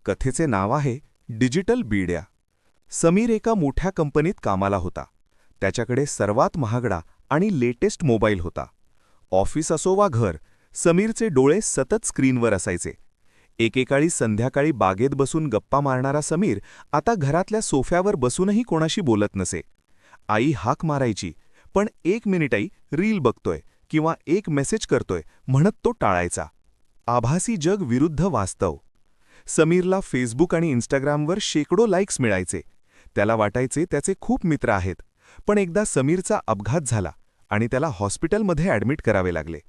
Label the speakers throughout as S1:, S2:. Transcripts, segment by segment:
S1: कथेचे नाव आहे डिजिटल बीड्या. समीर एका मोठ्या कंपनीत कामाला होता. त्याच्याकडे सर्वात महागडा आणि लेटेस्ट मोबाईल होता. ऑफिस असो वा घर, समीरचे डोळे सतत स्क्रीनवर असायचे. एकेकाळी संध्याकाळी बागेत बसून गप्पा मारणारा समीर आता घरातल्या सोफ्यावर बसूनही कोणाशी बोलत नसे. आई हाक मारायची, पण 1 मिनिट आई, रील बघतोय किंवा एक मेसेज करतोय म्हणत तो टाळायचा. आभासी जग विरुद्ध वास्तव. समीरला फेसबुक आणि इंस्टाग्रामवर शेकडो लाईक्स मिळायचे. त्याला वाटायचे त्याचे खूप मित्र आहेत. पण एकदा समीरचा अपघात झाला आणि त्याला हॉस्पिटलमध्ये ॲडमिट करावे लागले.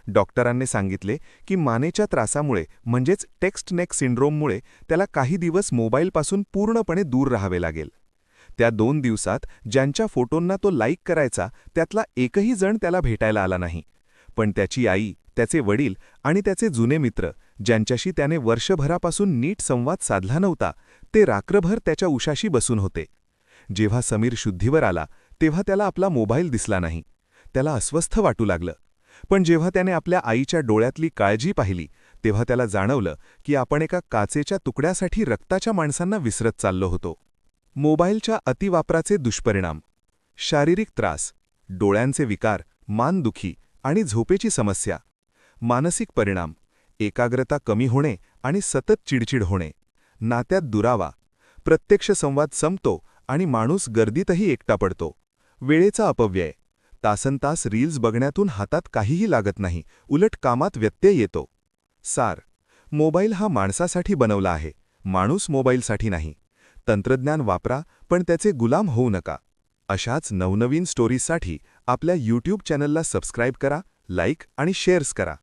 S1: डॉक्टरांनी सांगितले की मानेच्या त्रासामुळे म्हणजेच टेक्स्ट नेक सिंड्रोममुळे त्याला काही दिवस मोबाईलपासून पूर्णपणे दूर राहावे लागेल. त्या 2 दिवसात ज्यांच्या फोटोंना तो लाईक करायचा त्यातला एकही जण त्याला भेटायला आला नाही. पण त्याची आई, त्याचे वडील आणि त्याचे जुने मित्र, ज्यांच्याशी त्याने वर्षभरापासून नीट संवाद साधला नव्हता, ते रात्रभर त्याच्या उशाशी बसून होते. जेव्हा समीर शुद्धीवर आला तेव्हा त्याला आपला मोबाईल दिसला नाही. त्याला अस्वस्थ वाटू लागलं. पण जेव्हा त्याने आपल्या आईच्या डोळ्यातली काळजी पाहिली तेव्हा त्याला जाणवलं की आपण एका काचेच्या तुकड्यासाठी रक्ताच्या माणसांना विसरत चाललो होतो. मोबाईलच्या अतिवापराचे दुष्परिणाम. शारीरिक त्रास, डोळ्यांचे विकार, मानदुखी आणि झोपेची समस्या. मानसिक परिणाम, एकाग्रता कमी होणे आणि सतत चिडचिड होणे. नात्यात दुरावा, प्रत्यक्ष संवाद संपतो आणि माणूस गर्दीतही एकटा पडतो. वेळेचा अपव्यय, तासनतास रील्स बघण्यातून हातात काहीही लागत नाही, उलट कामात व्यत्यय येतो. सार, मोबाईल हा माणसासाठी बनवला आहे, माणूस मोबाईलसाठी नाही. तंत्रज्ञान वापरा पण त्याचे गुलाम होऊ नका. अशाच नवनवीन स्टोरीजसाठी आपल्या यूट्यूब चॅनलला सबस्क्राईब करा, लाईक आणि शेअर्स करा.